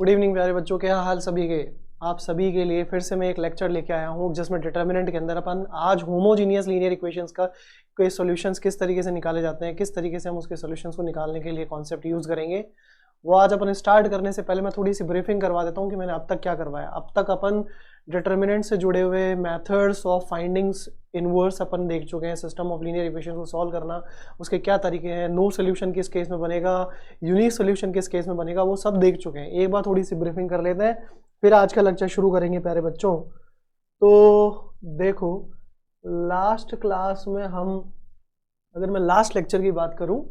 Good evening प्यारे बच्चों, क्या हाल सभी के। आप सभी के लिए फिर से मैं एक लेक्चर लेके आया हूँ जिसमें डिटर्मिनेंट के अंदर अपन आज होमोजीनियस लीनियर इक्वेशंस के सॉल्यूशंस किस तरीके से निकाले जाते हैं, किस तरीके से हम उसके सॉल्यूशंस को निकालने के लिए कॉन्सेप्ट यूज करेंगे। वो आज अपन स्टार्ट करने से पहले मैं थोड़ी सी ब्रीफिंग करवा देता हूँ कि मैंने अब तक क्या करवाया। अब तक अपन डिटर्मिनेंट से जुड़े हुए मेथड्स ऑफ फाइंडिंग्स इनवर्स अपन देख चुके हैं। सिस्टम ऑफ लीनियर इक्वेशन को सॉल्व करना, उसके क्या तरीके हैं, नो सोल्यूशन किस केस में बनेगा, यूनिक सोल्यूशन किस केस में बनेगा, वो सब देख चुके हैं। एक बार थोड़ी सी ब्रीफिंग कर लेते हैं, फिर आज का लेक्चर शुरू करेंगे प्यारे बच्चों। तो देखो, लास्ट क्लास में हम, अगर मैं लास्ट लेक्चर की बात करूं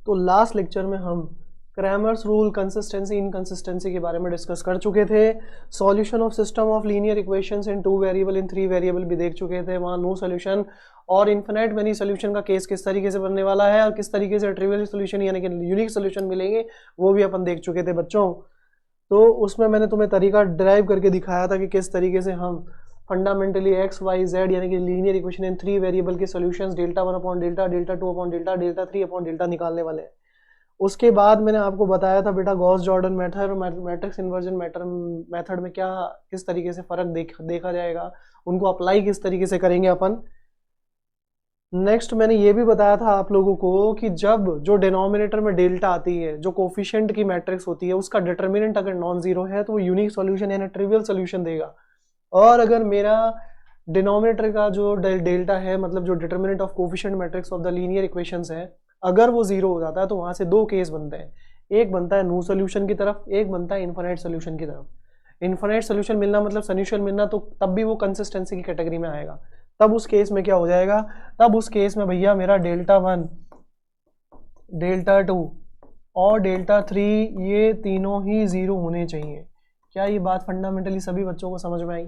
तो लास्ट लेक्चर में हम क्रैमर्स रूल, कंसिस्टेंसी, इनकंसिस्टेंसी के बारे में डिस्कस कर चुके थे। Solution of system of linear equations in 2 variable, in 3 variable भी देख चुके थे। वहाँ नो सोल्यूशन और इन्फिनिट मेनी सोल्यूशन का केस किस तरीके से बनने वाला है और किस तरीके से ट्रिवियल सोल्यूशन यानी कि यूनिक सोल्यूशन मिलेंगे, वो भी अपन देख चुके थे बच्चों। तो उसमें मैंने तुम्हें तरीका ड्राइव करके दिखाया था कि किस तरीके से हम फंडामेंटली एक्स वाई जेड यानी कि लीनियर इक्वेशन इन 3 वेरिएबल के solutions delta 1 upon delta, delta 2 upon delta, delta 3 upon delta निकालने वाले हैं। उसके बाद मैंने आपको बताया था बेटा गॉस जॉर्डन मेथड और मैट्रिक्स इन्वर्जन मेथड में क्या किस तरीके से फर्क देखा जाएगा, उनको अप्लाई किस तरीके से करेंगे अपन। नेक्स्ट मैंने ये भी बताया था आप लोगों को कि जब जो डिनोमिनेटर में डेल्टा आती है, जो कोफिशिएंट की मैट्रिक्स होती है, उसका डिटर्मिनेंट अगर नॉन जीरो है तो वो यूनिक सॉल्यूशन यानी ट्रिवियल सॉल्यूशन देगा। और अगर मेरा डिनोमिनेटर का जो डेल्टा है, मतलब जो determinant of coefficient matrix of the linear equations है, अगर वो जीरो हो जाता है तो वहां से दो केस बनते हैं। एक बनता है नो सोल्यूशन की तरफ, एक बनता है इनफाइनाइट सोल्यूशन की तरफ। इनफाइनाइट सोल्यूशन मिलना मतलब सोल्यूशन मिलना, तो तब भी वो कंसिस्टेंसी की कैटेगरी में आएगा। तब उस केस में क्या हो जाएगा, तब उस केस में भैया मेरा डेल्टा 1, डेल्टा 2 और डेल्टा 3 ये तीनों ही जीरो होने चाहिए। क्या ये बात फंडामेंटली सभी बच्चों को समझ में आई?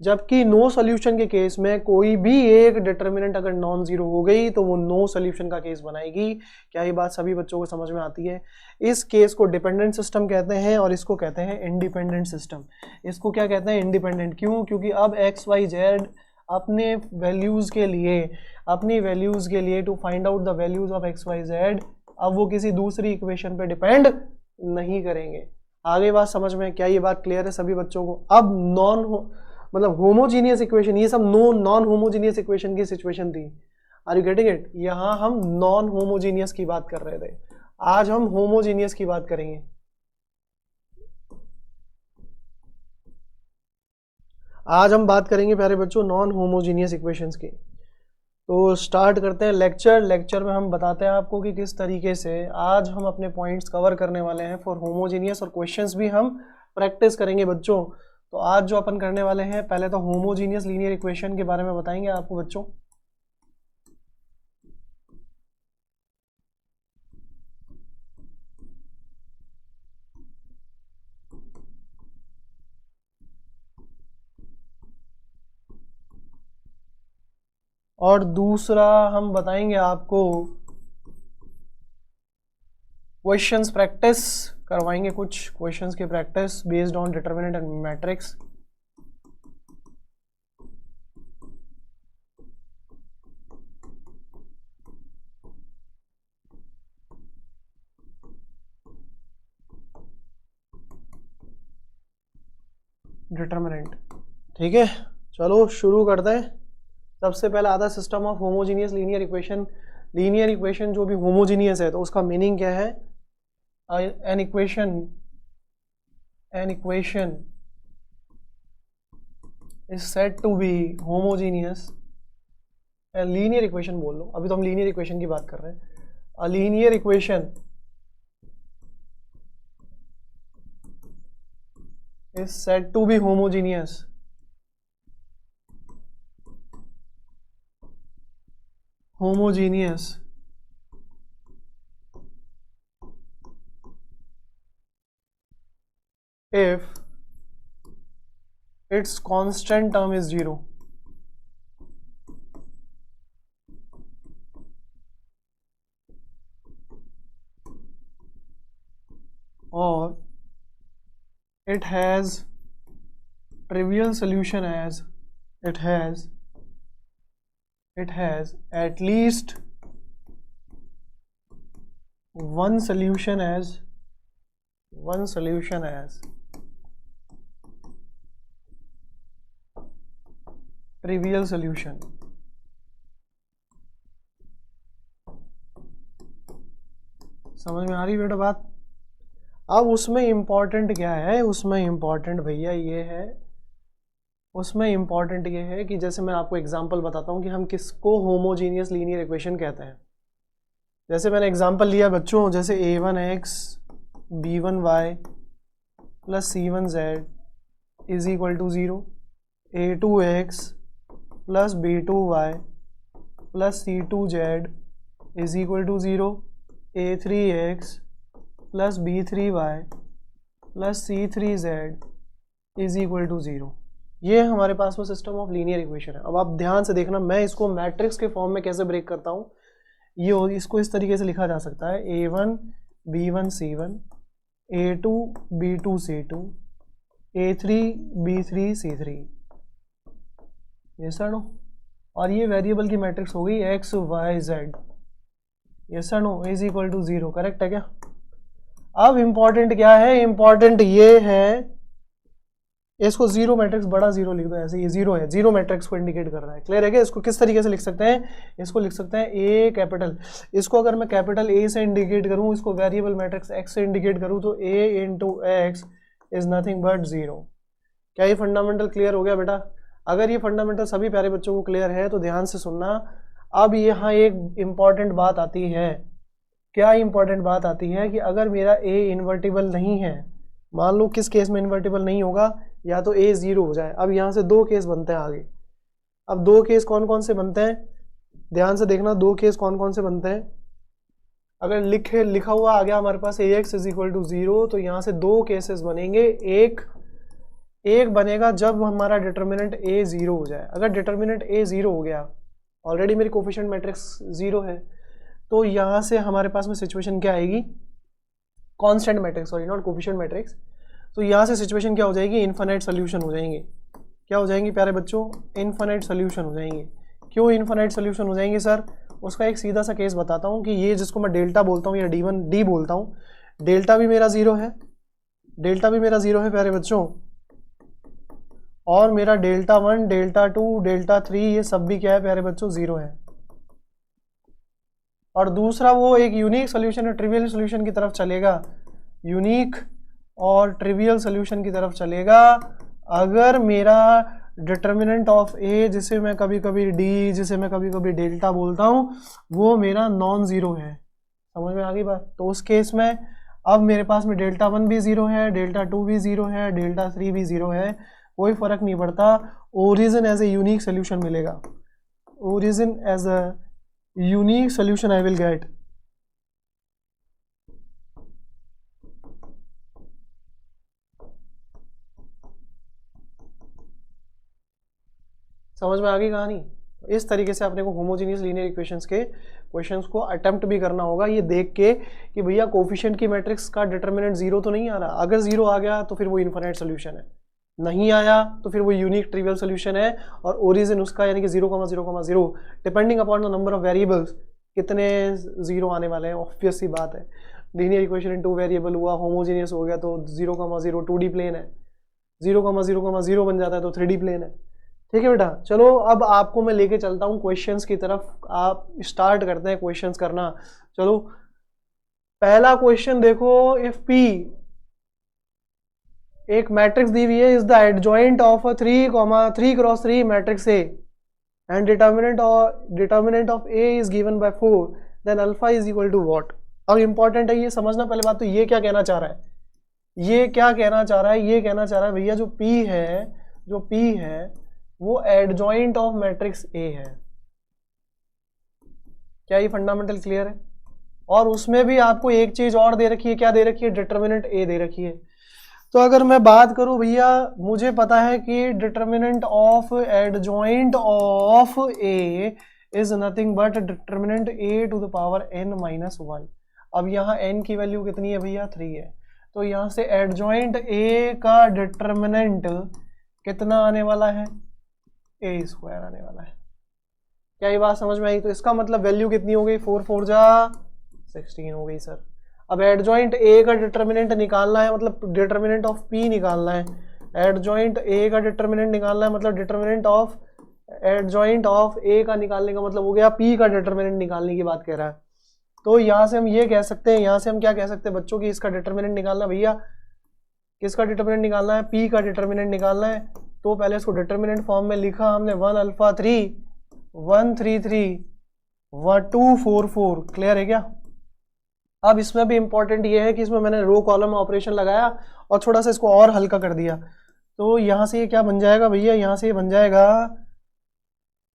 जबकि नो सोल्यूशन के केस में कोई भी एक डिटर्मिनेंट अगर नॉन जीरो हो गई तो वो नो सोल्यूशन का केस बनाएगी। क्या ये बात सभी बच्चों को समझ में आती है? इस केस को डिपेंडेंट सिस्टम कहते हैं और इसको कहते हैं इंडिपेंडेंट सिस्टम। इसको क्या कहते हैं? इंडिपेंडेंट। क्यों? क्योंकि अब एक्स वाई जेड अपने वैल्यूज के लिए, अपनी वैल्यूज के लिए to find out the values of X Y Z, अब वो किसी दूसरी इक्वेशन पे डिपेंड नहीं करेंगे। आगे बात समझ में? क्या ये बात क्लियर है सभी बच्चों को? अब मतलब होमोजीनियस इक्वेशन, ये सब नॉन होमोजीनियस इक्वेशन की सिचुएशन थी। Are you getting it? यहां हम नॉन होमोजीनियस की बात कर रहे थे, आज हम होमोजीनियस की बात करेंगे। आज हम बात करेंगे प्यारे बच्चों नॉन होमोजीनियस इक्वेशंस की। तो स्टार्ट करते हैं लेक्चर में हम बताते हैं आपको कि किस तरीके से आज हम अपने पॉइंट्स कवर करने वाले हैं फॉर होमोजीनियस, और क्वेश्चंस भी हम प्रैक्टिस करेंगे बच्चों। तो आज जो अपन करने वाले हैं, पहले तो होमोजीनियस लीनियर इक्वेशन के बारे में बताएंगे आपको बच्चों। और दूसरा हम बताएंगे आपको क्वेश्चंस प्रैक्टिस करवाएंगे, कुछ क्वेश्चंस की practice based on determinant and matrix. Determinant, ठीक है। चलो शुरू करते हैं। सबसे पहला आता है system of homogeneous linear equation. Linear equation जो भी होमोजीनियस है तो उसका मीनिंग क्या है? An equation is said to be homogeneous। Linear equation बोल लो, अभी तो हम लीनियर इक्वेशन की बात कर रहे हैं। A linear equation is said to be homogeneous if its constant term is zero। और it has trivial solution as it has at least one solution as trivial solution. समझ में आ रही बेटा बात? अब उसमें इंपॉर्टेंट क्या है, उसमें इंपॉर्टेंट भैया ये है, उसमें इंपॉर्टेंट ये है कि जैसे मैं आपको एग्जांपल बताता हूँ कि हम किसको होमोजीनियस लीनियर इक्वेशन कहते हैं। जैसे मैंने एग्जांपल लिया बच्चों, जैसे a1x b1y plus c1z is equal to 0, a2x plus b2y plus c2z is equal to 0, a3x plus b3y plus c3z is equal to 0। ये हमारे पास में सिस्टम ऑफ लीनियर इक्वेशन है। अब आप ध्यान से देखना, मैं इसको मैट्रिक्स के फॉर्म में कैसे ब्रेक करता हूँ। ये इसको इस तरीके से लिखा जा सकता है, a1 b1 c1, a2 b2 c2, a3 b3 c3, ये सर नो। और ये वेरिएबल की मैट्रिक्स हो गई x y z, ये sir no is equal to 0। Correct है क्या? अब इंपॉर्टेंट क्या है, इंपॉर्टेंट ये है, इसको जीरो मैट्रिक्स बड़ा जीरो लिख दो, ऐसे ये जीरो है, जीरो मैट्रिक्स को इंडिकेट कर रहा है। क्लियर है क्या? इसको किस तरीके से लिख सकते हैं, इसको लिख सकते हैं ए कैपिटल, इसको अगर मैं कैपिटल ए से इंडिकेट करूं, इसको वेरिएबल मैट्रिक्स एक्स से इंडिकेट करूं, तो A into X is nothing but 0। क्या ये फंडामेंटल क्लियर हो गया बेटा? अगर ये फंडामेंटल सभी प्यारे बच्चों को क्लियर है तो ध्यान से सुनना। अब यहाँ एक इंपॉर्टेंट बात आती है। क्या इंपॉर्टेंट बात आती है कि अगर मेरा ए इन्वर्टिबल नहीं है, मान लो किस केस में इन्वर्टिबल नहीं होगा, या तो ए 0 हो जाए। अब यहाँ से दो केस बनते हैं आगे। अब दो केस कौन कौन से बनते हैं, ध्यान से देखना, दो केस कौन कौन से बनते हैं। अगर लिखा हुआ आ गया हमारे पास ax इज इक्वल टू 0, तो यहाँ से दो केसेस बनेंगे। एक बनेगा जब हमारा डिटर्मिनेंट a 0 हो जाए। अगर डिटर्मिनेंट a 0 हो गया, ऑलरेडी मेरी कोफिशिएंट मैट्रिक्स 0 है, तो यहाँ से हमारे पास में सिचुएशन क्या आएगी, constant matrix, sorry not coefficient matrix. तो यहाँ से सिचुएशन क्या हो जाएगी, इनफाइनाइट सोल्यूशन हो जाएंगे। क्या हो जाएंगी प्यारे बच्चों, इनफाइनाइट सोल्यूशन हो जाएंगे। क्यों इनफाइनाइट सोल्यूशन हो जाएंगे सर? उसका एक सीधा सा केस बताता हूँ कि ये जिसको मैं डेल्टा बोलता हूँ या d1 d बोलता हूँ, डेल्टा भी मेरा 0 है, डेल्टा भी मेरा 0 है प्यारे बच्चों, और मेरा डेल्टा 1 डेल्टा 2 डेल्टा 3 ये सब भी क्या है प्यारे बच्चों, 0 है। और दूसरा वो एक यूनिक सोल्यूशन है, ट्रिवियल सोल्यूशन की तरफ चलेगा, यूनिक और ट्रिवियल सोल्यूशन की तरफ चलेगा अगर मेरा डिटर्मिनेंट ऑफ ए, जिसे मैं कभी कभी डी, जिसे मैं कभी कभी डेल्टा बोलता हूँ, वो मेरा नॉन जीरो है। समझ में आ गई बात? तो उस केस में अब मेरे पास में डेल्टा 1 भी 0 है, डेल्टा 2 भी 0 है, डेल्टा 3 भी 0 है, कोई फर्क नहीं पड़ता, origin as a unique solution मिलेगा। Origin as a unique solution I will get. समझ में आ गई कहानी? इस तरीके से अपने को होमोजेनियस लीनियर इक्वेशंस के क्वेश्चंस को अटेम्प्ट भी करना होगा, ये देख के कि भैया कोफिशिएंट की मैट्रिक्स का डिटर्मिनेंट 0 तो नहीं आ रहा। अगर 0 आ गया तो फिर वो इनफाइनाइट सोल्यूशन है, नहीं आया तो फिर वो यूनिक ट्रिवियल सोल्यूशन है। और ओरिजिन उसका यानी कि 0,0,0 depending upon the number of variables, कितने 0 आने वाले हैं, ऑब्वियस सी बात है। लीनियर इक्वेशन इन 2 वेरिएबल हुआ, होमोजेनियस हो गया तो 0,0 2D प्लेन है, 0,0,0 बन जाता है तो 3D प्लेन है। ठीक है बेटा, चलो अब आपको मैं लेके चलता हूँ क्वेश्चंस की तरफ। आप स्टार्ट करते हैं क्वेश्चंस करना। चलो पहला क्वेश्चन देखो, इफ P एक मैट्रिक्स दी हुई है, is the adjoint of a 3x3 matrix A and determinant of A is given by 4, then alpha is equal to what. अब इंपॉर्टेंट है ये समझना पहले बात, तो ये क्या कहना चाह रहा है, ये क्या कहना चाह रहा है, ये कहना चाह रहा है भैया जो P है वो एडजॉइंट ऑफ मैट्रिक्स A है। क्या ये फंडामेंटल क्लियर है? और उसमें भी आपको एक चीज और दे रखी है, क्या दे रखी है, डिटर्मिनेंट A दे रखी है। तो अगर मैं बात करूं भैया, मुझे पता है कि determinant of adjoint of A is nothing but determinant A to the power n-1। अब यहाँ n की वैल्यू कितनी है भैया, 3 है। तो यहाँ से एडजॉइंट A का डिटर्मिनेंट कितना आने वाला है, A² आने वाला है। क्या ये बात समझ में आई? तो इसका मतलब वैल्यू कितनी हो गई, 4 4 जा 16 हो गई सर। अब एडजॉइंट A का डिटर्मिनेंट निकालना है, मतलब डिटर्मिनेंट ऑफ P निकालना है। एडजॉइंट A का डिटर्मिनेंट निकालना है, मतलब determinant of adjoint of A का निकालने का मतलब हो गया पी का डिटरमिनेंट निकालने की बात कह रहा है। तो यहाँ से हम ये कह सकते हैं, यहाँ से हम क्या कह सकते हैं बच्चों की, इसका डिटरमिनेंट निकालना भैया, किसका डिटरमिनेंट निकालना है, पी का डिटरमिनेंट निकालना है। तो पहले इसको डिटरमिनेंट फॉर्म में लिखा हमने 1 अल्फा 3 1 3 3 2 4 4। क्लियर है क्या? अब इसमें भी इंपॉर्टेंट ये है कि इसमें मैंने रो कॉलम ऑपरेशन लगाया और थोड़ा सा इसको और हल्का कर दिया। तो यहाँ से ये क्या बन जाएगा भैया, यहाँ से बन जाएगा,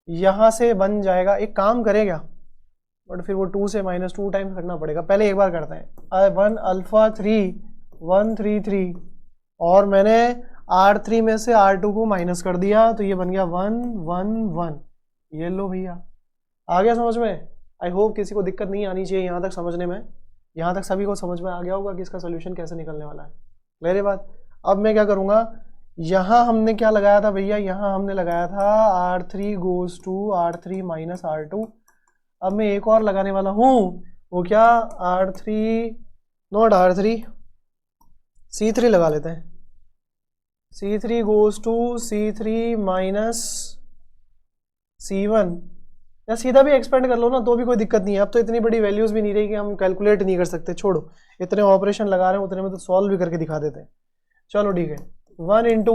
यहाँ से बन जाएगा, एक काम करेगा बट फिर वो 2 से -2 टाइम्स करना पड़ेगा। पहले एक बार करते हैं, 1 अल्फा 3 1 3 3 और मैंने R3 में से R2 को माइनस कर दिया तो ये बन गया 1 1 1। ये लो भैया, आ गया समझ में? आई होप किसी को दिक्कत नहीं आनी चाहिए यहाँ तक समझने में। यहाँ तक सभी को समझ में आ गया होगा कि इसका सोल्यूशन कैसे निकलने वाला है। मेरी बात, अब मैं क्या करूँगा, यहाँ हमने क्या लगाया था भैया, यहाँ हमने लगाया था R3 goes to R3 minus R2। अब मैं एक और लगाने वाला हूँ, वो क्या, R3 नॉट R3 C3 लगा लेते हैं। C3 goes to C3 minus C1, या सीधा भी एक्सपेंड कर लो ना तो भी कोई दिक्कत नहीं है। अब तो इतनी बड़ी वैल्यूज भी नहीं रही कि हम कैलकुलेट नहीं कर सकते, छोड़ो, इतने ऑपरेशन लगा रहे हैं उतने में तो सॉल्व भी करके दिखा देते हैं। चलो ठीक है, 1 इंटू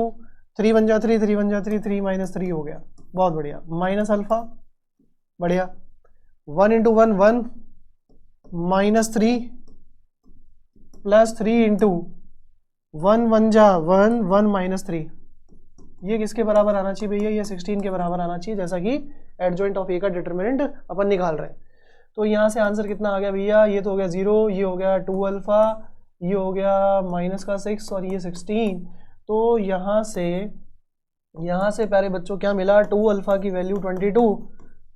3 बन जा 3 3 बन जा 3 3 माइनस 3 हो गया, बहुत बढ़िया, माइनस अल्फा, बढ़िया, 1 इंटू 1 1 माइनस 3 प्लस 3 इंटू 1 1 जा 1 1 माइनस 3। ये किसके बराबर आना चाहिए भैया, ये 16 के बराबर आना चाहिए, जैसा कि एडजॉइंट ऑफ ए का डिटरमिनेंट अपन निकाल रहे हैं। तो यहाँ से आंसर कितना आ गया भैया, ये तो हो गया 0, ये हो गया 2 अल्फा, ये हो गया माइनस का 6 और ये 16। तो यहाँ से प्यारे बच्चों क्या मिला, 2 अल्फा की वैल्यू 22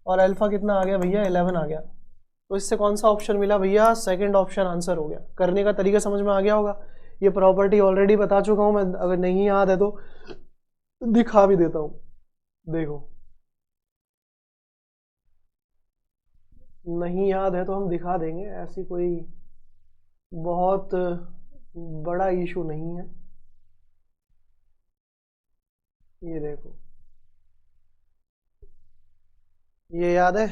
और अल्फा कितना आ गया भैया 11 आ गया। तो इससे कौन सा ऑप्शन मिला भैया, सेकंड ऑप्शन आंसर हो गया। करने का तरीका समझ में आ गया होगा। ये प्रॉपर्टी ऑलरेडी बता चुका हूँ मैं, अगर नहीं याद है तो दिखा भी देता हूँ, देखो नहीं याद है तो हम दिखा देंगे, ऐसी कोई बहुत बड़ा इशू नहीं है। ये देखो, ये याद है,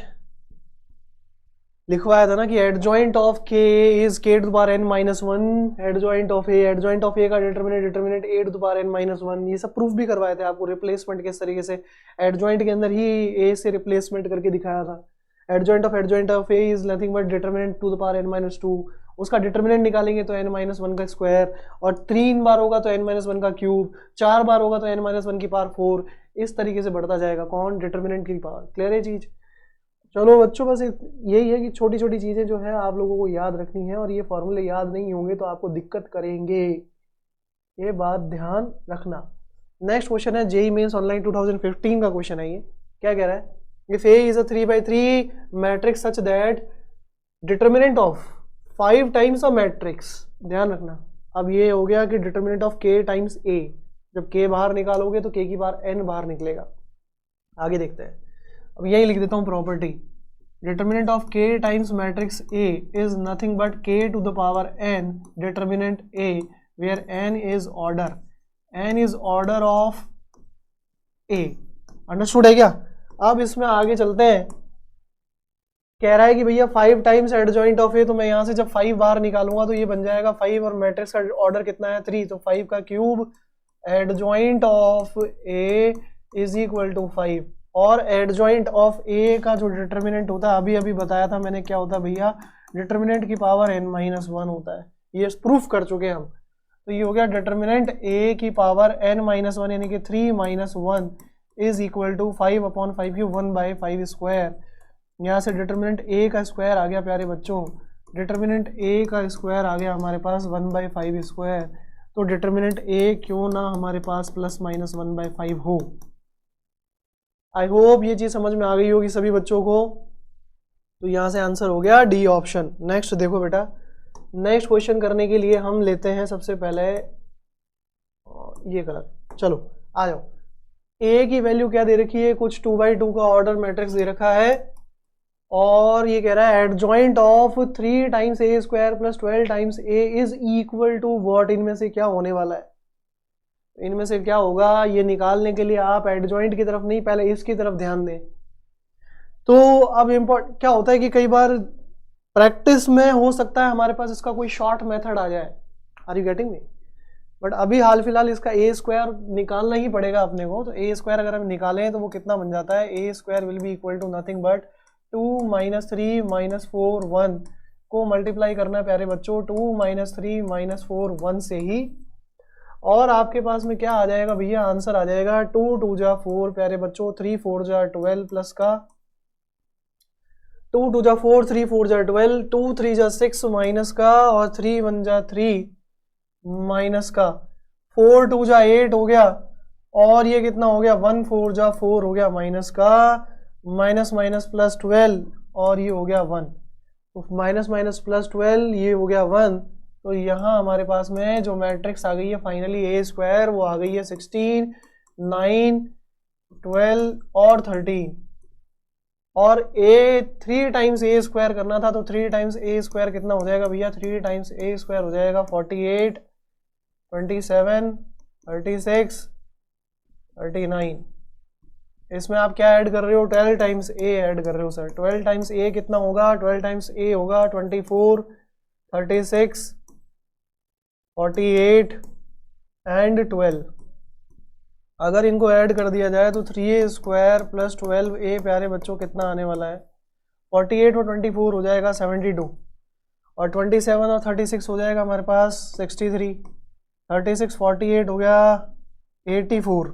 लिखवाया था ना कि adjoint of K is K to the power n minus 1, adjoint of A का determinant A to the power n minus 1। ये सब प्रूफ भी करवाए थे आपको, रिप्लेसमेंट किस तरीके से एडजॉइंट के अंदर ही ए से रिप्लेसमेंट करके दिखाया था। Adjoint of A is nothing but determinant to the power n minus 2। उसका डिटरमिनेंट निकालेंगे तो n माइनस 1 का स्क्वायर, और 3 बार होगा तो n माइनस 1 का क्यूब, 4 बार होगा तो n माइनस 1 की पावर 4। इस तरीके से बढ़ता जाएगा कौन, डिटरमिनेंट की पावर। क्लियर है चीज? चलो बच्चों, बस यही है कि छोटी छोटी चीजें जो है आप लोगों को याद रखनी है, और ये फॉर्मूले याद नहीं होंगे तो आपको दिक्कत करेंगे, ये बात ध्यान रखना। नेक्स्ट क्वेश्चन है जेईई मेंस ऑनलाइन 2015 का क्वेश्चन है। ये क्या कह रहा है, if A is a 3x3 matrix such that determinant of 5 times a matrix, ध्यान रखना। अब ये हो गया कि determinant of k times a, जब k बाहर निकालोगे तो k की बार n बाहर निकलेगा। आगे देखते हैं, अब यही लिख देता हूँ property, determinant of k times matrix A is nothing but k to the power n determinant A where n is order of A। Understood है क्या? अब इसमें आगे चलते हैं, कह रहा है कि भैया 5 टाइम्स एडजॉइंट ऑफ A, तो मैं यहाँ से जब 5 बाहर निकालूंगा तो ये बन जाएगा 5, और मैट्रिक्स का ऑर्डर कितना है 3, तो 5 का cube adjoint of A is equal to 5। और एडजॉइंट ऑफ ए का जो डिटरमिनेंट होता है, अभी अभी बताया था मैंने क्या होता है भैया, डिटरमिनेंट की पावर n-1 होता है, ये प्रूफ कर चुके हैं हम। तो ये हो गया डिटरमिनेंट ए की पावर n-1 यानी कि 3 - 1 इज इक्वल टू 5 अपॉन 5 की 1/5 स्क्वायर। यहाँ से डिटरमिनेंट ए का स्क्वायर आ गया प्यारे बच्चों, डिटरमिनेंट ए का स्क्वायर आ गया हमारे पास 1/5 स्क्वायर। तो डिटरमिनेंट ए क्यों ना हमारे पास ±1/5 हो। आई होप ये चीज समझ में आ गई होगी सभी बच्चों को। तो यहाँ से आंसर हो गया डी ऑप्शन। नेक्स्ट देखो बेटा, नेक्स्ट क्वेश्चन करने के लिए हम लेते हैं सबसे पहले, ये गलत, चलो आ जाओ। ए की वैल्यू क्या दे रखी है, कुछ 2/2 का ऑर्डर मैट्रिक्स दे रखा है, और ये कह रहा है adjoint of 3 times a square plus 12 times a is equal to what, इनमें से क्या होने वाला है। इनमें से क्या होगा, ये निकालने के लिए आप एडजॉइंट की तरफ नहीं, पहले इसकी तरफ ध्यान दें। तो अब इम्पोर्ट क्या होता है कि कई बार प्रैक्टिस में हो सकता है हमारे पास इसका कोई शॉर्ट मेथड आ जाए, are you getting me, but अभी हाल फिलहाल इसका ए स्क्वायर निकालना ही पड़ेगा अपने को। तो ए स्क्वायर अगर हम निकालें तो वो कितना बन जाता है, A square will be equal to nothing but 2 - 3 - 4 1 को मल्टीप्लाई करना है प्यारे बच्चों 2 - 3 - 4 1 से ही, और आपके पास में क्या आ जाएगा भैया, आंसर आ जाएगा 2 2 जा 4 प्यारे बच्चों, 3 4 जा 12 प्लस का 2 2 जा 4 3 4 जा 12, 2 3 जा 6 माइनस का, और 3 1 जा 3 माइनस का, 4 2 जा 8 हो गया, और ये कितना हो गया 1 4 जा 4 हो गया माइनस का, माइनस माइनस प्लस 12, और ये हो गया 1, तो माइनस माइनस प्लस 12 ये हो गया 1। तो यहाँ हमारे पास में जो मैट्रिक्स आ गई है फाइनली ए स्क्वायर, वो आ गई है 16 9 12 और 13, और ए 3 टाइम्स ए स्क्वायर करना था, तो 3 टाइम्स ए स्क्वायर कितना हो जाएगा भैया, 3 टाइम्स ए स्क्वायर हो जाएगा 48 27 36 39। इसमें आप क्या ऐड कर रहे हो, 12 टाइम्स ए ऐड कर रहे हो सर। 12 टाइम्स ए कितना होगा, 12 टाइम्स ए होगा 24 36 48 एंड 12। अगर इनको ऐड कर दिया जाए तो 3a स्क्वायर प्लस 12a प्यारे बच्चों कितना आने वाला है, 48 और 24 हो जाएगा 72, और 27 और 36 हो जाएगा हमारे पास 63, 36 48 हो गया 84,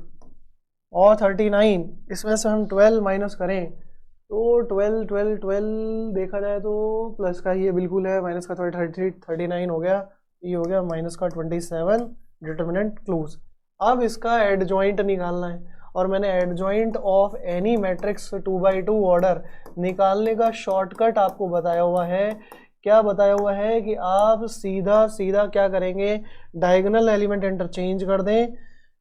और 39, इसमें से हम 12 माइनस करें तो 12 12 12 देखा जाए तो प्लस का ये बिल्कुल है, माइनस का 39 हो गया, ये हो गया माइनस का 27, डिटरमिनेंट क्लोज। अब इसका एडजॉइंट निकालना है, और मैंने adjoint of any matrix 2x2 order निकालने का शॉर्टकट आपको बताया हुआ है। क्या बताया हुआ है कि आप सीधा सीधा क्या करेंगे, डायगोनल एलिमेंट इंटरचेंज कर दें,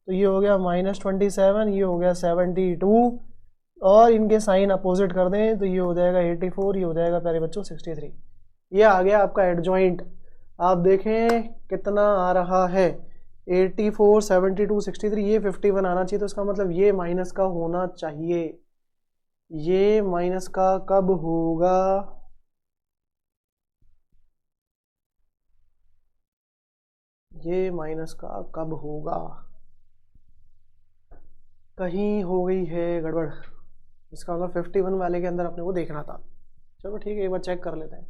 तो ये हो गया -27, ये हो गया 72, और इनके साइन अपोजिट कर दें तो ये हो जाएगा 84, ये हो जाएगा प्यारे बच्चों 63। ये आ गया आपका एडजॉइंट। आप देखें कितना आ रहा है, 84 72 63, ये 51 आना चाहिए, तो इसका मतलब ये माइनस का होना चाहिए। ये माइनस का कब होगा, ये माइनस का कब होगा, कहीं हो गई है गड़बड़, इसका मतलब 51 वाले के अंदर अपने को देखना था। चलो ठीक है, एक बार चेक कर लेते हैं।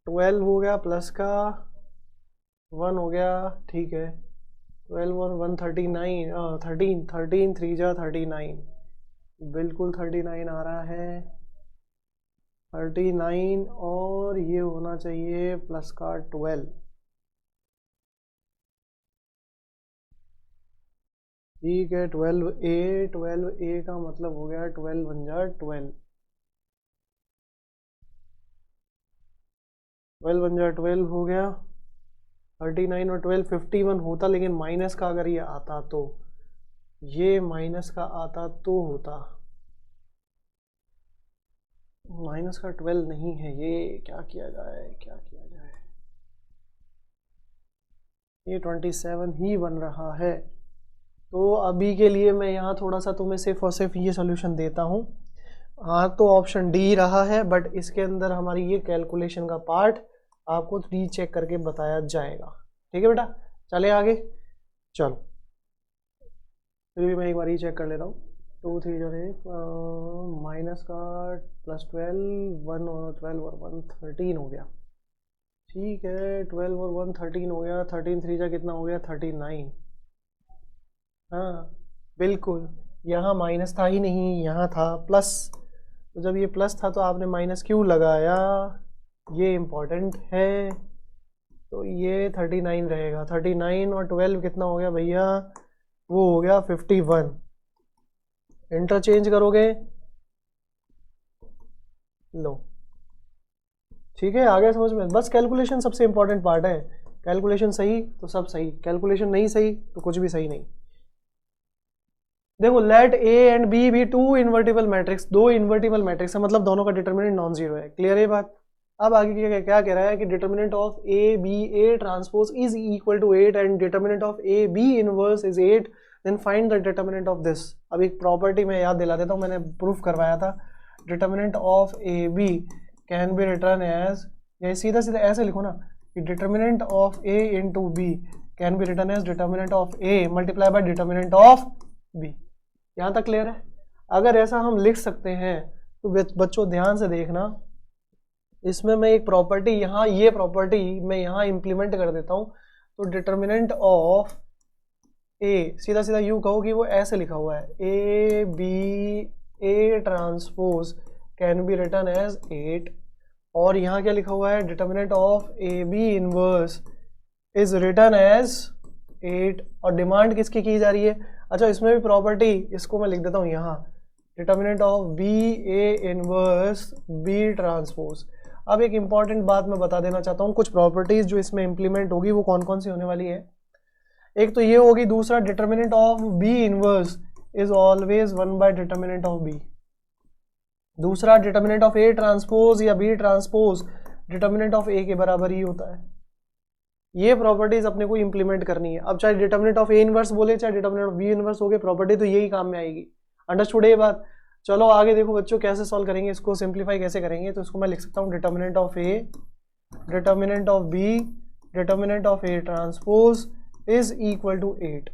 12 हो गया प्लस का 1 हो गया, ठीक है, 12 और 1 39 13 13 3 जा 39, बिल्कुल 39 आ रहा है 39, और ये होना चाहिए प्लस का 12, ठीक है 12a का मतलब हो गया 12 1 जा 12, 12 1 जा 12 हो गया, 39 और 12 51 होता, लेकिन माइनस का अगर ये आता तो, ये माइनस का आता तो होता, माइनस का 12 नहीं है, ये क्या किया जाए, क्या किया जाए, ये 27 ही बन रहा है। तो अभी के लिए मैं यहाँ थोड़ा सा तुम्हें सिर्फ और सिर्फ ये सोल्यूशन देता हूँ। हाँ तो ऑप्शन डी रहा है, बट इसके अंदर हमारी ये कैलकुलेशन का पार्ट आपको रीचेक करके बताया जाएगा। ठीक है बेटा, चले आगे, चलो फिर भी मैं एक बार ही चेक कर लेता हूँ। 2 3 जो है माइनस का प्लस 12 1 और 12 और 1 13 हो गया, ठीक है 12 और 1 13 हो गया, 13 3 जा कितना हो गया 39। हाँ बिल्कुल, यहाँ माइनस था ही नहीं, यहाँ था प्लस, तो जब ये प्लस था तो आपने माइनस क्यों लगाया, ये इम्पोर्टेंट है। तो ये 39 रहेगा, 39 और 12 कितना हो गया भैया, वो हो गया 51। इंटरचेंज करोगे, लो ठीक है, आ गया समझ में। बस कैलकुलेशन सबसे इंपॉर्टेंट पार्ट है, कैलकुलेशन सही तो सब सही, कैलकुलेशन नहीं सही तो कुछ भी सही नहीं। देखो लेट ए एंड बी भी 2 इन्वर्टिबल मैट्रिक्स, 2 इन्वर्टिबल मैट्रिक्स है, मतलब दोनों का डिटरमिनेंट नॉन जीरो है, क्लियर है बात। अब आगे क्या कह रहा है कि determinant of A B A transpose is equal to 8 and determinant of A B inverse is 8, then find the determinant of this. अब एक प्रॉपर्टी मैं याद दिला देता हूँ, मैंने प्रूफ करवाया था। Determinant of A B can be written as, ये सीधा सीधा ऐसे लिखो ना कि determinant of A into B can be written as determinant of A multiply by determinant of B. यहाँ तक क्लियर है? अगर ऐसा हम लिख सकते हैं तो बच्चों ध्यान से देखना, इसमें मैं एक प्रॉपर्टी यहाँ, ये प्रॉपर्टी मैं यहाँ इंप्लीमेंट कर देता हूँ। तो डिटर्मिनेंट ऑफ ए सीधा सीधा यूँ कहो कि वो ऐसे लिखा हुआ है, A B A transpose can be written as 8, और यहाँ क्या लिखा हुआ है, determinant of A B inverse is written as 8, और डिमांड किसकी की जा रही है? अच्छा, इसमें भी प्रॉपर्टी, इसको मैं लिख देता हूँ यहाँ, determinant of B A inverse B transpose. अब एक इंपॉर्टेंट बात मैं बता देना चाहता हूँ, कुछ प्रॉपर्टीज जो इसमें इंप्लीमेंट होगी वो कौन कौन सी होने वाली है। एक तो ये होगी, दूसरा determinant of B inverse is always 1 by determinant of B. दूसरा डिटर्मिनेंट ऑफ ए ट्रांसपोज या B transpose determinant of A के बराबर ही होता है। ये प्रॉपर्टीज अपने को इंप्लीमेंट करनी है। अब चाहे डिटर्मिनेंट ऑफ ए इनवर्स बोले चाहे डिटर्मिनेंट ऑफ बी इनवर्स हो गए, प्रॉपर्टी तो यही काम में आएगी। अंडरस्टूड ये बात? चलो आगे देखो बच्चों कैसे सॉल्व करेंगे, इसको सिंप्लीफाई कैसे करेंगे। तो इसको मैं लिख सकता हूँ determinant of A, determinant of B, determinant of A transpose is equal to 8।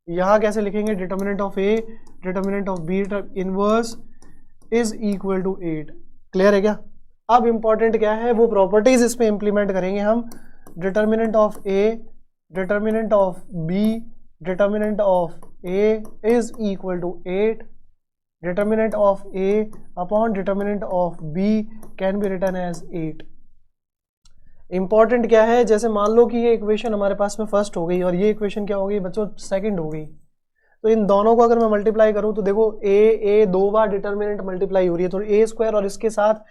यहाँ कैसे लिखेंगे, determinant of A, determinant of B inverse is equal to 8। Clear है क्या? अब इंपॉर्टेंट क्या है, वो प्रॉपर्टीज इसमें इंप्लीमेंट करेंगे हम। Determinant of A, determinant of B, determinant of A is equal to 8, determinant of A upon determinant of B can be written as 8। Important क्या है, जैसे मान लो कि ये इक्वेशन हमारे पास में फर्स्ट हो गई और ये इक्वेशन क्या हो गई बच्चों, सेकंड हो गई। तो इन दोनों को अगर मैं मल्टीप्लाई करूं तो देखो ए 2 बार डिटर्मिनेंट मल्टीप्लाई हो रही है, तो ए स्क्वायर और इसके साथ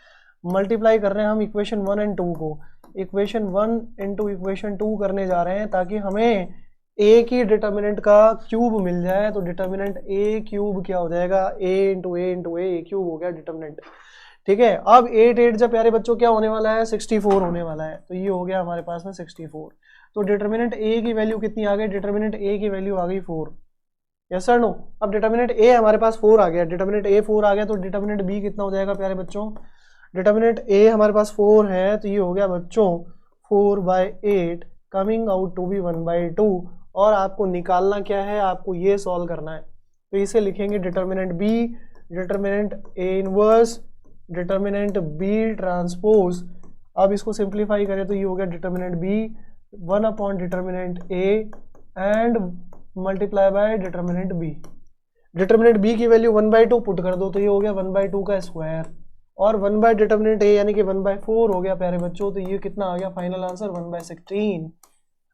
मल्टीप्लाई कर रहे हैं हम इक्वेशन 1 एंड 2 को। इक्वेशन 1 इंटू इक्वेशन 2 करने जा रहे हैं ताकि हमें ए की डिटर्मिनेंट का क्यूब मिल जाए। तो डिटर्मिनेंट ए क्यूब क्या हो जाएगा, ए इंटू ए क्यूब हो गया डिटर्मिनेंट। ठीक है, अब 8 जब प्यारे बच्चों क्या होने वाला है, 64 होने वाला है। तो ये हो गया हमारे पास में 64। तो डिटर्मिनेंट ए की वैल्यू कितनी आ गई, डिटर्मिनेंट ए की वैल्यू आ गई 4। Yes sir no? अब डिटर्मिनेंट ए हमारे पास 4 आ गया, डिटर्मिनेंट ए 4 आ गया, तो डिटर्मिनेंट बी कितना हो जाएगा प्यारे बच्चों, डिटर्मिनेंट ए हमारे पास 4 है, तो ये हो गया बच्चों 4/8 कमिंग आउट टू बी 1/2। और आपको निकालना क्या है, आपको ये सॉल्व करना है। तो इसे लिखेंगे determinant B, determinant A inverse, determinant B transpose. अब इसको सिंप्लीफाई करें तो ये हो गया determinant B 1 upon determinant A and multiply by determinant B. Determinant B की वैल्यू 1/2 पुट कर दो तो ये हो गया 1/2 का स्क्वायर, और 1 बाय डिटर्मिनेंट ए यानी कि 1/4 हो गया प्यारे बच्चों। तो ये कितना आ गया फाइनल आंसर, 1/16।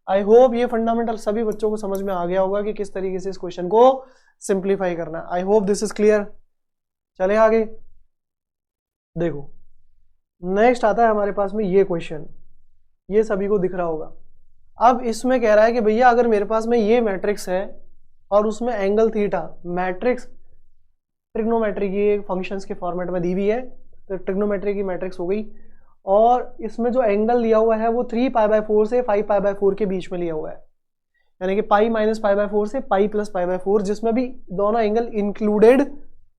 आई होप ये फंडामेंटल सभी बच्चों को समझ में आ गया होगा कि किस तरीके से इस क्वेश्चन को सिंप्लीफाई करना है। I hope this is clear. चले आगे देखो, नेक्स्ट आता है हमारे पास में ये क्वेश्चन, ये सभी को दिख रहा होगा। अब इसमें कह रहा है कि भैया अगर मेरे पास में ये मैट्रिक्स है और उसमें एंगल थीटा, मैट्रिक्स ट्रिग्नोमेट्री की फंक्शंस के फॉर्मेट में दी हुई है, तो ट्रिग्नोमेट्री की मैट्रिक्स हो गई, और इसमें जो एंगल लिया हुआ है वो 3π/4 से 5π/4 के बीच में लिया हुआ है, यानी कि पाई माइनस π/4 से पाई प्लस π/4, जिसमें भी दोनों एंगल इंक्लूडेड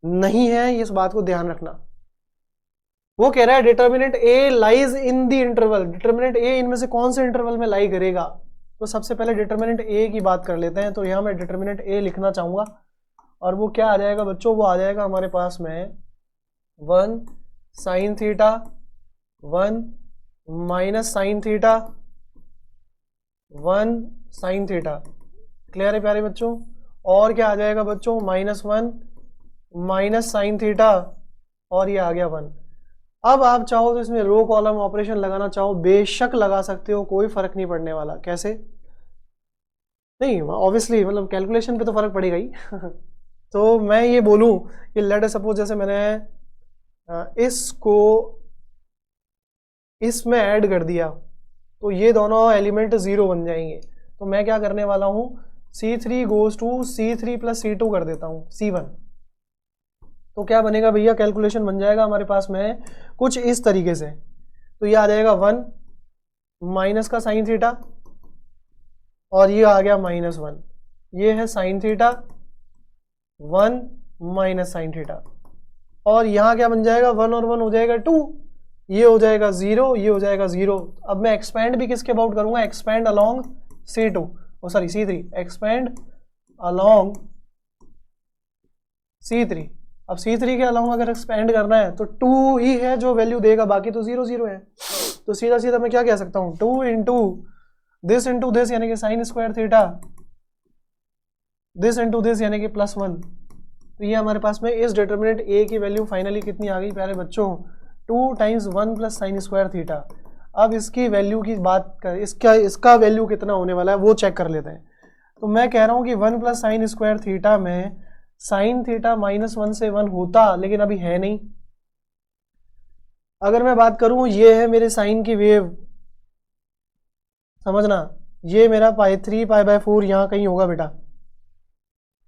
नहीं है, इस बात को ध्यान रखना। वो कह रहा है determinant A lies in the interval, determinant A इनमें से कौन से इंटरवल में लाई करेगा। तो सबसे पहले डिटर्मिनेंट ए की बात कर लेते हैं। तो यहाँ मैं डिटर्मिनेंट ए लिखना चाहूंगा, और वो क्या आ जाएगा बच्चों, वो आ जाएगा हमारे पास में 1 sin theta 1 minus sine theta 1 sin theta. Clear है प्यारे बच्चों? और क्या आ जाएगा बच्चों, -1 माइनस साइन थीटा, और ये आ गया 1। अब आप चाहो तो इसमें रो कॉलम ऑपरेशन लगाना चाहो बेशक लगा सकते हो, कोई फर्क नहीं पड़ने वाला। कैसे नहीं, ऑब्वियसली मतलब कैलकुलेशन पे तो फर्क पड़ेगा ही। तो मैं ये बोलूं कि लेट सपोज जैसे मैंने इसको इसमें ऐड कर दिया तो ये दोनों एलिमेंट 0 बन जाएंगे। तो मैं क्या करने वाला हूं, C3 goes to C3 + C2 कर देता हूं C1। तो क्या बनेगा भैया, कैलकुलेशन बन जाएगा हमारे पास में कुछ इस तरीके से। तो ये आ जाएगा 1 माइनस का साइन थीटा और ये आ गया -1, ये है sine theta 1 minus sine theta, और यहाँ क्या बन जाएगा 1 और 1 हो जाएगा 2, ये हो जाएगा 0, ये हो जाएगा 0। अब मैं एक्सपेंड भी किसके अबाउट करूंगा, expand along C2 sorry C3, expand along C3। अब C3 के अलावा अगर एक्सपेंड करना है तो 2 ही है जो वैल्यू देगा, बाकी तो 0 0 है। तो सीधा सीधा मैं क्या कह सकता हूँ, 2 इंटू दिस यानी कि sine square theta, this into this यानी कि +1। तो ये हमारे पास में इस डिटर्मिनेंट A की वैल्यू फाइनली कितनी आ गई प्यारे बच्चों, 2 times 1 plus sine square theta. अब इसकी वैल्यू की बात कर, इसका वैल्यू कितना होने वाला है वो चेक कर लेते हैं। तो मैं कह रहा हूँ कि 1 प्लस साइन स्क्वायर थीटा में साइन थीटा -1 से 1 होता, लेकिन अभी है नहीं। अगर मैं बात करूं ये है मेरे साइन की वेव, समझना, ये मेरा 3π/4 यहाँ कहीं होगा बेटा,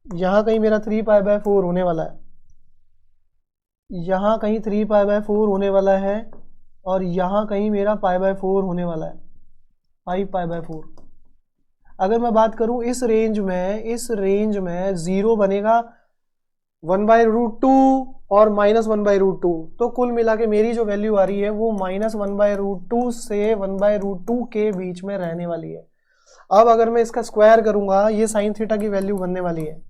यहाँ कहीं मेरा 3π/4 होने वाला है, यहाँ कहीं 3π/4 होने वाला है, और यहाँ कहीं मेरा π/4 होने वाला है, 5π/4। अगर मैं बात करूं इस रेंज में 0 बनेगा 1/√2 और -1/√2, तो कुल मिला के मेरी जो वैल्यू आ रही है वो -1/√2 से 1/√2 के बीच में रहने वाली है। अब अगर मैं इसका स्क्वायर करूंगा, ये साइन थीटा की वैल्यू बनने वाली है,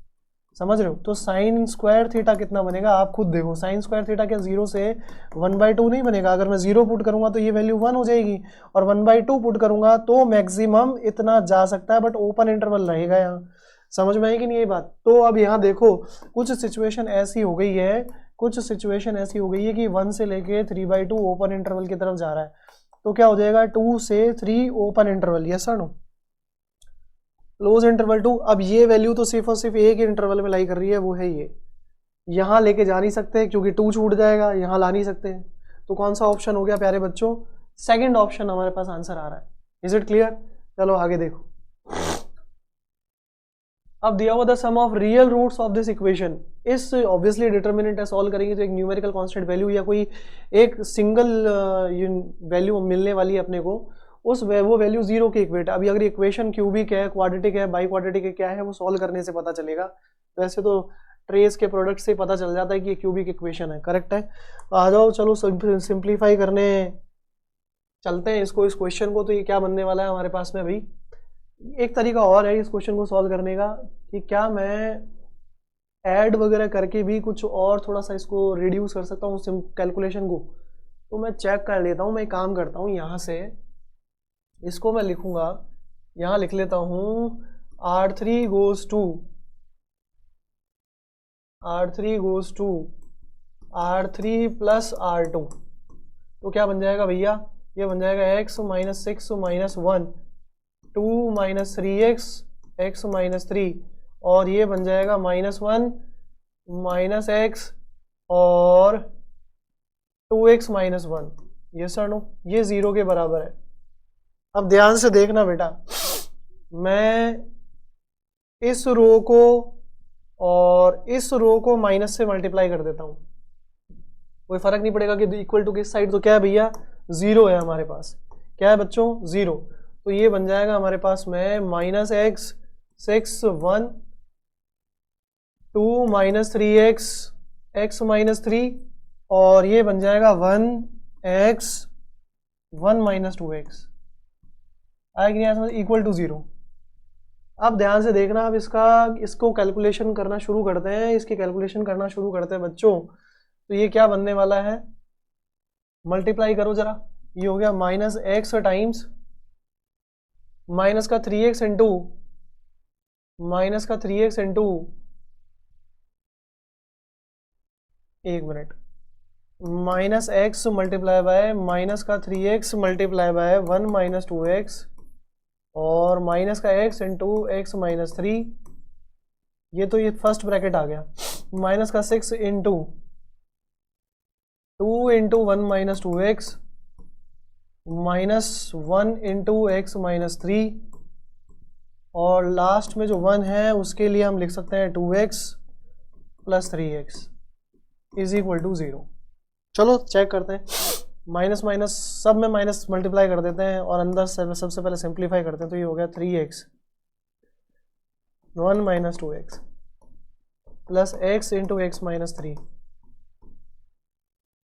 समझ रहे हो। तो साइन स्क्वायर थीटा कितना बनेगा आप खुद देखो, साइन स्क्वायर थीटा क्या 0 से 1/2 नहीं बनेगा। अगर मैं 0 पुट करूंगा तो ये वैल्यू 1 हो जाएगी, और 1/2 पुट करूंगा तो मैक्सिमम इतना जा सकता है, बट ओपन इंटरवल रहेगा यहाँ। समझ में आई कि नहीं ये बात। तो अब यहाँ देखो कुछ सिचुएशन ऐसी हो गई है, कि 1 से लेके 3/2 ओपन इंटरवल की तरफ जा रहा है। तो क्या हो जाएगा 2 से 3 ओपन इंटरवल, यस और नो, क्लोज इंटरवल 2। अब ये वैल्यू तो सिर्फ और सिर्फ एक ही इंटरवल में लाई कर रही है, वो है ये, यहाँ लेके जा नहीं सकते क्योंकि 2 छूट जाएगा, यहाँ ला नहीं सकते। तो कौन सा ऑप्शन हो गया प्यारे बच्चों, सेकंड ऑप्शन हमारे पास आंसर आ रहा है। Is it clear. चलो आगे देखो। अब दिया हुआ the sum of real roots of this equation, इस ऑब्वियसली डिटर्मिनेंट है, सॉल्व करेंगे तो एक न्यूमेरिकल कांस्टेंट वैल्यू या कोई एक सिंगल वैल्यू मिलने वाली है अपने को, वो वैल्यू 0 के इक्वेट। अभी अगर इक्वेशन क्यूबिक है, क्वाड्रेटिक है, बाई क्वाड्रेटिक है, क्या है, वो सॉल्व करने से पता चलेगा। वैसे तो ट्रेस के प्रोडक्ट से पता चल जाता है कि ये क्यूबिक इक्वेशन है, करेक्ट है। तो आ जाओ चलो सिंप्लीफाई करने चलते हैं इसको, इस क्वेश्चन को। तो ये क्या बनने वाला है हमारे पास में भाई, एक तरीका और है इस क्वेश्चन को सॉल्व करने का, कि क्या मैं ऐड वगैरह करके भी कुछ और थोड़ा सा इसको रिड्यूस कर सकता हूँ कैलकुलेशन को। तो मैं चेक कर लेता हूँ, मैं काम करता हूँ, यहाँ से इसको मैं लिखूंगा, यहाँ लिख लेता हूँ R3 goes to R3 plus R2। तो क्या बन जाएगा भैया, ये बन जाएगा x - 6 - 1 2 - 3x x - 3, और ये बन जाएगा -1 - x और 2x - 1, ये सर नो, ये 0 के बराबर है। अब ध्यान से देखना बेटा, मैं इस रो को और इस रो को माइनस से मल्टीप्लाई कर देता हूँ, कोई फर्क नहीं पड़ेगा कि इक्वल टू किस साइड। तो क्या है भैया, 0 है हमारे पास, क्या है बच्चों 0। तो ये बन जाएगा हमारे पास में -x 6 1 2 - 3x x - 3, और ये बन जाएगा 1x 1 - 2x, आएगा नहीं समझ, इक्वल टू 0। अब ध्यान से देखना, अब इसको कैलकुलेशन करना शुरू करते हैं, इसकी कैलकुलेशन करना शुरू करते हैं बच्चों। तो ये क्या बनने वाला है, मल्टीप्लाई करो जरा, ये हो गया -x टाइम्स माइनस का 3x इंटू एक minute, -x multiply by minus का 3x मल्टीप्लाई बाय 1 - 2x और माइनस का x इंटू x - 3, ये तो ये फर्स्ट ब्रैकेट आ गया, माइनस का 6 into 2 into 1 - 2x -1 into x - 3, और लास्ट में जो 1 है उसके लिए हम लिख सकते हैं 2x + 3x is equal to 0। चलो चेक करते हैं। माइनस माइनस सब में माइनस मल्टीप्लाई कर देते हैं और अंदर सबसे पहले सिंप्लीफाई करते हैं, तो ये हो गया 3x 1 minus 2x plus x into x minus 3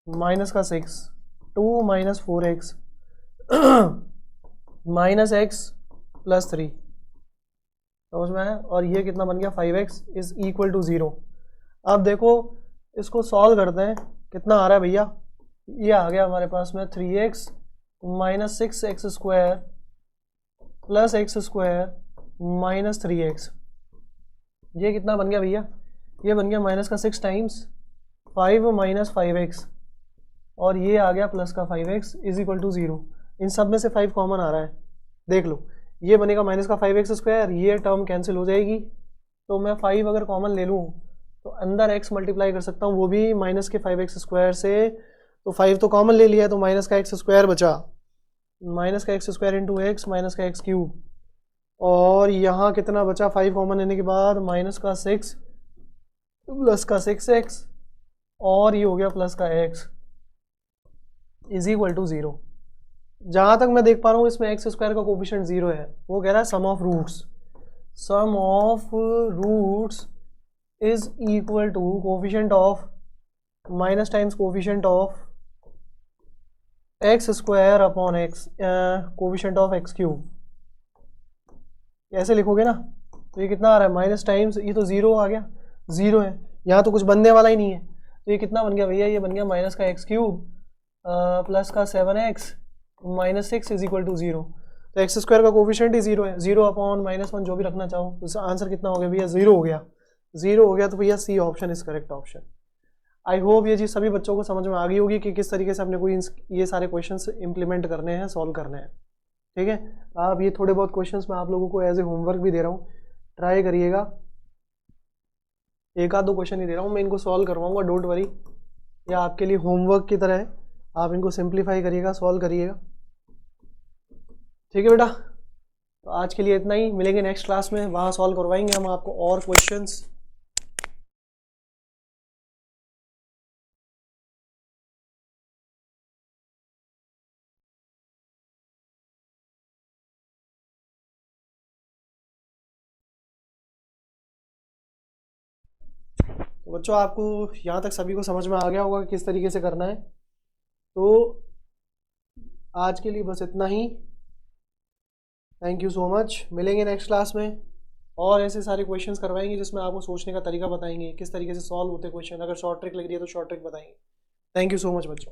minus का 6 2 minus 4x minus x plus 3, समझ में आया। और ये कितना बन गया 5x इज इक्वल टू 0। अब देखो इसको सॉल्व करते हैं, कितना आ रहा है भैया, ये आ गया हमारे पास में 3x minus 6x square plus x square minus 3x। ये कितना बन गया भैया, ये बन गया माइनस का 6 टाइम्स 5 माइनस 5x और ये आ गया प्लस का 5x इज इक्वल टू 0। इन सब में से 5 कॉमन आ रहा है, देख लो ये बनेगा माइनस का 5x स्क्वायर, ये टर्म कैंसिल हो जाएगी, तो मैं 5 अगर कॉमन ले लूँ तो अंदर x मल्टीप्लाई कर सकता हूँ, वो भी माइनस के 5x स्क्वायर से, तो 5 तो कॉमन ले लिया तो माइनस का x स्क्वायर बचा, माइनस का x square into x minus का x क्यूब, और यहाँ कितना बचा 5 कॉमन लेने के बाद माइनस का 6 प्लस का 6x और ये हो गया प्लस का x इज इक्वल टू 0। जहाँ तक मैं देख पा रहा हूँ इसमें एक्स स्क्वायर का कोफिशिएंट 0 है, वो कह रहा है sum of roots is equal to coefficient of minus times coefficient of X square upon X coefficient of X cube, ऐसे लिखोगे ना। तो ये कितना आ रहा है माइनस टाइम्स, ये तो 0 आ गया, 0 है, यहाँ तो कुछ बनने वाला ही नहीं है, तो ये कितना बन गया भैया, ये बन गया माइनस का एक्स क्यूब प्लस का 7x minus 6 is equal to 0। तो एक्स स्क्वायर का कोफिशिएंट ही 0 है, 0 अपॉन -1 जो भी रखना चाहो, तो आंसर कितना हो गया भैया 0 हो गया, 0 हो गया। तो भैया C option is correct option. I hope ये चीज़ सभी बच्चों को समझ में आ गई होगी कि किस तरीके से अपने को ये सारे क्वेश्चंस इंप्लीमेंट करने हैं, सॉल्व करने हैं, ठीक है। आप ये थोड़े बहुत क्वेश्चंस मैं आप लोगों को एज ए होमवर्क भी दे रहा हूँ, ट्राई करिएगा, एक आध दो क्वेश्चन ही दे रहा हूँ, मैं इनको सॉल्व करवाऊँगा, डोंट वरी, या आपके लिए होमवर्क की तरह है, आप इनको सिंप्लीफाई करिएगा, सॉल्व करिएगा, ठीक है बेटा। तो आज के लिए इतना ही, मिलेंगे नेक्स्ट क्लास में, वहाँ सॉल्व करवाएंगे हम आपको और क्वेश्चंस। तो बच्चों आपको यहाँ तक सभी को समझ में आ गया होगा कि किस तरीके से करना है। तो आज के लिए बस इतना ही, थैंक यू सो मच, मिलेंगे नेक्स्ट क्लास में और ऐसे सारे क्वेश्चंस करवाएंगे जिसमें आपको सोचने का तरीका बताएंगे, किस तरीके से सॉल्व होते क्वेश्चन, अगर शॉर्ट ट्रिक लग रही है तो शॉर्ट ट्रिक बताएंगे। थैंक यू सो मच बच्चों।